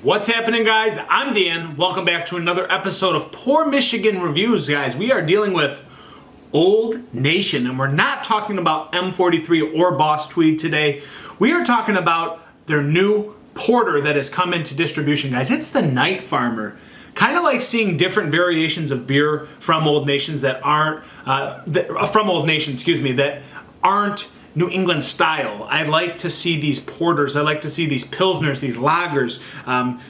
What's happening, guys? I'm Dan. Welcome back to another episode of Pour Michigan Reviews, guys. We are dealing with Old Nation, and we're not talking about M43 or Boss Tweed today. We are talking about their new porter that has come into distribution, guys. It's the Night Farmer. Kind of like seeing different variations of beer from Old Nations that aren't that aren't New England style. I like to see these porters. I like to see these pilsners, these lagers.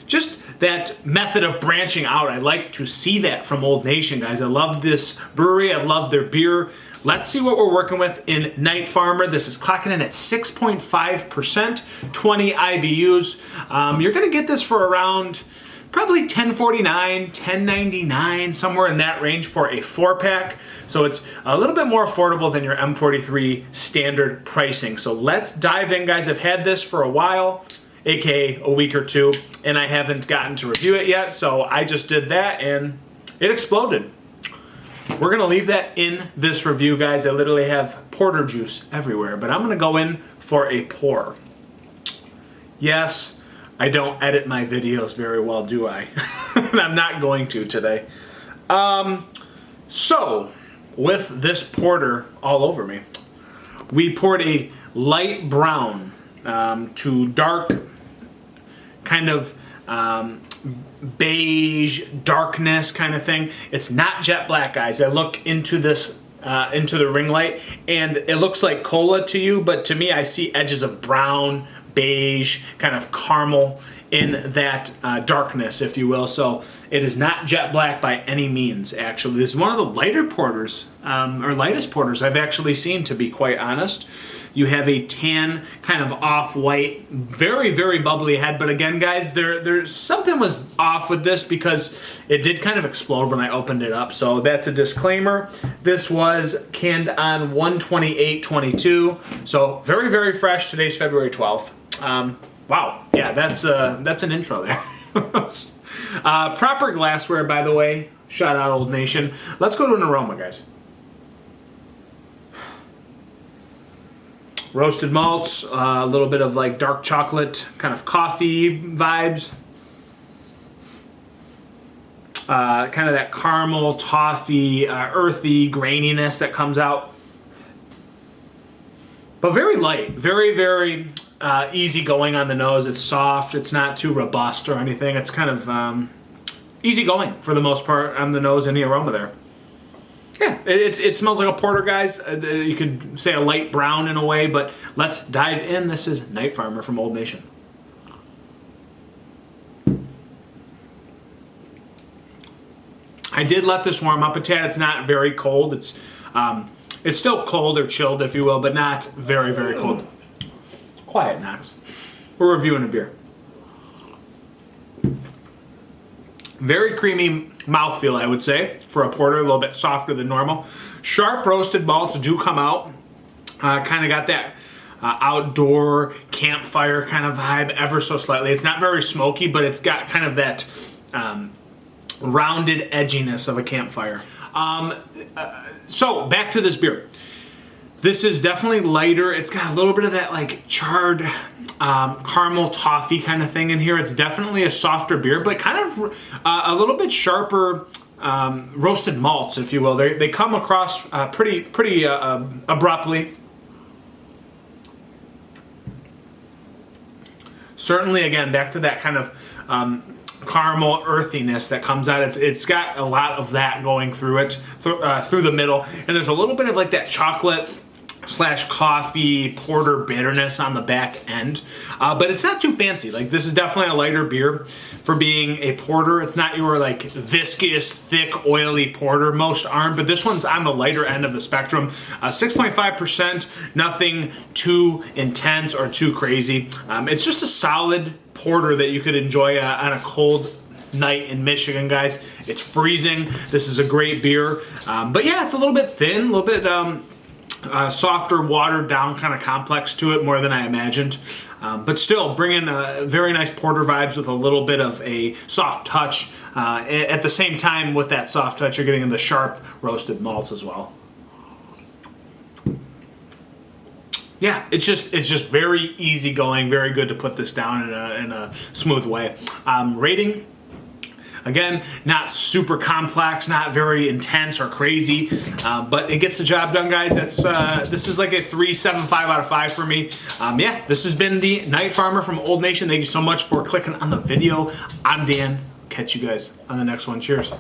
Just that method of branching out. I like to see that from Old Nation, guys. I love this brewery. I love their beer. Let's see what we're working with in Night Farmer. This is clocking in at 6.5%, 20 IBUs. You're going to get this for around probably $10.49, $10.99, somewhere in that range for a 4-pack. So it's a little bit more affordable than your M43 standard pricing. So let's dive in, guys. I've had this for a while, aka a week or two, and I haven't gotten to review it yet. So I just did that and it exploded. We're gonna leave that in this review, guys. I literally have porter juice everywhere, but I'm gonna go in for a pour. Yes, I don't edit my videos very well, do I? And I'm not going to today. So, with this porter all over me, we poured a light brown to dark, kind of beige darkness kind of thing. It's not jet black, guys. I look into this into the ring light and it looks like cola to you, but to me I see edges of brown, beige, kind of caramel in that darkness, if you will. So it is not jet black by any means, actually. This is one of the lighter porters, or lightest porters I've actually seen, to be quite honest. You have a tan, kind of off-white, very, very bubbly head. But again, guys, there's something was off with this because it did kind of explode when I opened it up. So that's a disclaimer. This was canned on 1/28/22. So very, very fresh. Today's February 12th. Wow, yeah, that's an intro there. Proper glassware, by the way. Shout out Old Nation. Let's go to an aroma, guys. Roasted malts, a little bit of like dark chocolate, kind of coffee vibes. Kind of that caramel, toffee, earthy graininess that comes out. But very light, very, very easy going on the nose. It's soft. It's not too robust or anything. It's kind of easy going for the most part on the nose and the aroma there. Yeah, it smells like a porter, guys. You could say a light brown in a way, but let's dive in. This is Night Farmer from Old Nation. I did let this warm up a tad. It's not very cold. It's still cold or chilled, if you will, but not very, very cold. Quiet, Knox. We're reviewing a beer. Very creamy mouthfeel, I would say, for a porter, a little bit softer than normal. Sharp roasted malts do come out. Kind of got that outdoor campfire kind of vibe ever so slightly. It's not very smoky, but it's got kind of that rounded edginess of a campfire. So back to this beer. This is definitely lighter. It's got a little bit of that like charred caramel toffee kind of thing in here. It's definitely a softer beer, but kind of a little bit sharper roasted malts, if you will. They come across pretty abruptly. Certainly, again, back to that kind of caramel earthiness that comes out. It's got a lot of that going through it, through the middle. And there's a little bit of like that chocolate / coffee porter bitterness on the back end, but it's not too fancy. Like, this is definitely a lighter beer for being a porter. It's not your like viscous, thick, oily porter. Most aren't, but this one's on the lighter end of the spectrum. 6.5%, nothing too intense or too crazy. It's just a solid porter that you could enjoy on a cold night in Michigan, guys. It's freezing. This is a great beer, but yeah, it's a little bit thin, a little bit softer, watered down kind of complex to it, more than I imagined. But still bringing very nice porter vibes with a little bit of a soft touch. At the same time, with that soft touch, you're getting the sharp roasted malts as well. Yeah, it's just very easygoing, very good to put this down in a smooth way. Rating. Again, not super complex, not very intense or crazy, but it gets the job done, guys. This is like a 3.75 out of 5 for me. Yeah, this has been the Night Farmer from Old Nation. Thank you so much for clicking on the video. I'm Dan. Catch you guys on the next one. Cheers.